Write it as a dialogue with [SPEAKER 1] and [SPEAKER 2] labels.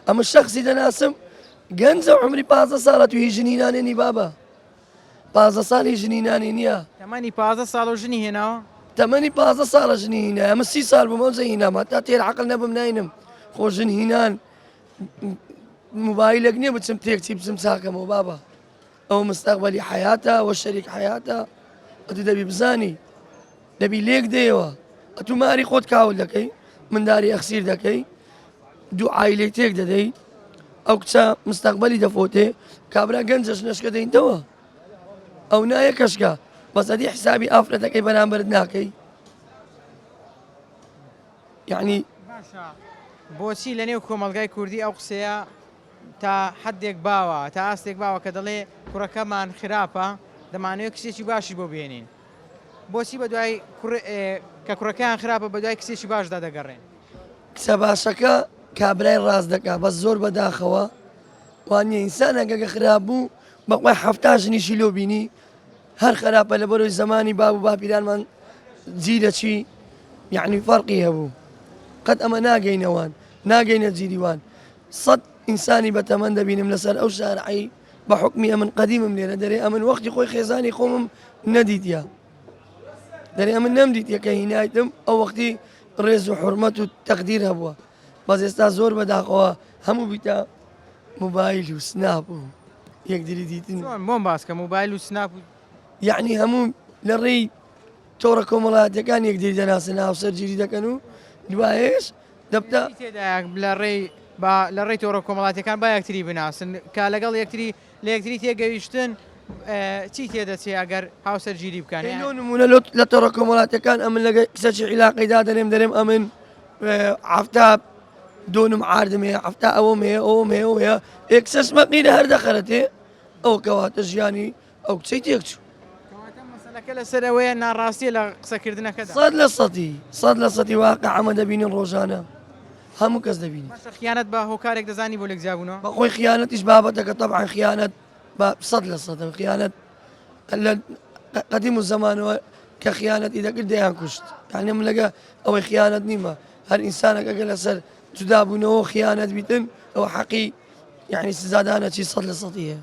[SPEAKER 1] ئەمە شخصی دەناسم گەنجە عمری 15 ساڵە توی ژنی نانێنی بابە 15 ساڵی ژنی نانی نییە
[SPEAKER 2] تەمەنی 15 ساڵ و ژنی هێناوە
[SPEAKER 1] تەمەنی 15 ساڵە ژنی هینە ئەمە 30 ساڵ بوومە ئەوجە هینام هەتا تێر عەقڵ نەبم ناینم خۆ ژن هینان موبایلێک نییە بچم تێکچی بچم چاکەمەوە بابە ئەو مستەقبەلی حەیاتە ئەوە شەریک حەیاتە ئەتو دەبی بزانی دەبی لێک دێەوە ئەتو ماری خۆت کاول دەکەی منداری ئەخسیر دەکەی دوو عایلەی تێک دەدەی ئەو کچە مستەقبەلی دەفۆتێ کابرا گەنجەش نەشکە دەینتەوە ئەو نایە کەشکە بەس ئەدی حسابی ئافرەتەکەی بەرامبرت ناکەی یعنی
[SPEAKER 2] باشە بۆچی لە نێو کۆمەلگای کوردی ئەو قسەیە تا حدێک باوە تا ئاستێک باوە کە دەڵێ کوڕەکەمان خراپە دەمانوێت کسێکی باشی بۆ بێنین بۆچی بە دوای کە کوڕەکەیان خراپە بە دوای کسێکی باشدا دەگەڕێن
[SPEAKER 1] کچە باشەکە کابرای ڕاست دەکا بەس زۆر بەداخەوە وانە ئینسان ئەگەگە خراپ بوو بەخوای هەفتا ژنیشی لۆ بینی هەر خراپە لە بەرەوەی زمانی باب و باپیرانمان جیرەچی یعنی فەرقی هەبوو قەت ئەمە ناگەینەوان ناگەینە جیریوان سەد ئینسانی بەتەمەن دەبینم لەسەر ئەو شارعی بە حکمی ئەمن قەدیمم لێرە دەرێ ئەمن وەختی خۆی خێزانی خۆمم نەدیتە دەرێ ئەمن نەمدیتە کە هینایتم ئەو وەختی ڕێز و حورمەت و تەقدیر هەبووە بەس ئێستا زۆر بەداخەوە هەموو بیتە موبایل و سناپ و یەکدری دیتن
[SPEAKER 2] بۆم باسکە موبایل و سناپ
[SPEAKER 1] یعنی هەموو لە ڕێی تۆڕە کۆمەڵایەتەکان یەکدری دەناسن هاوسەرگیری دەکەن و دوایش دەبتە
[SPEAKER 2] لە ڕێی تۆڕە کۆمەڵاتەکان با یەکتری بناسن کا لەگەڵ یەکتری لە یەکتری تێگەیشتن چی تێدەچێ ئەگەر هاوسەرگیری بکەن
[SPEAKER 1] نمونە لە تۆڕە کۆمەڵاتەکان ئەمن لەگە کسەی عیلاقەیدا دەرێم ئەمن هەفتا دۆنم عاردم هەیە هەفتا ئەوەم هەیە ئەوم هەیە و هەیە ئێکسەس مەقیرە هەر دەخەرەتێ ئەو کەواتە ژیانی ئەو کچەی تێکچوو
[SPEAKER 2] مەسەلەکە لەسەرەوەیە ناڕاستیە لە قسەکردنەکەدا
[SPEAKER 1] سەد لە سەدی واقع ئەمە دەبینین ڕۆژانە هەموو کەس دەبینی
[SPEAKER 2] خیانەت بە هۆکارێک دەزانی بۆ لەگزیابوونەوە
[SPEAKER 1] بەخۆی خیانەتیش بابەتەکە طبعا خیانەت بە 100% خیانەت لە قەدیم و زمانەوە کە خیانەتی دەکرد دەیان کوشت یعنی من لەگە ئەوەی خیانەت نیمە هەر ئینسانێک ئەگە لەسەر جودابوونەوە خیانەت بیتن ئەو حەقی یعنی سزادانە چی 100%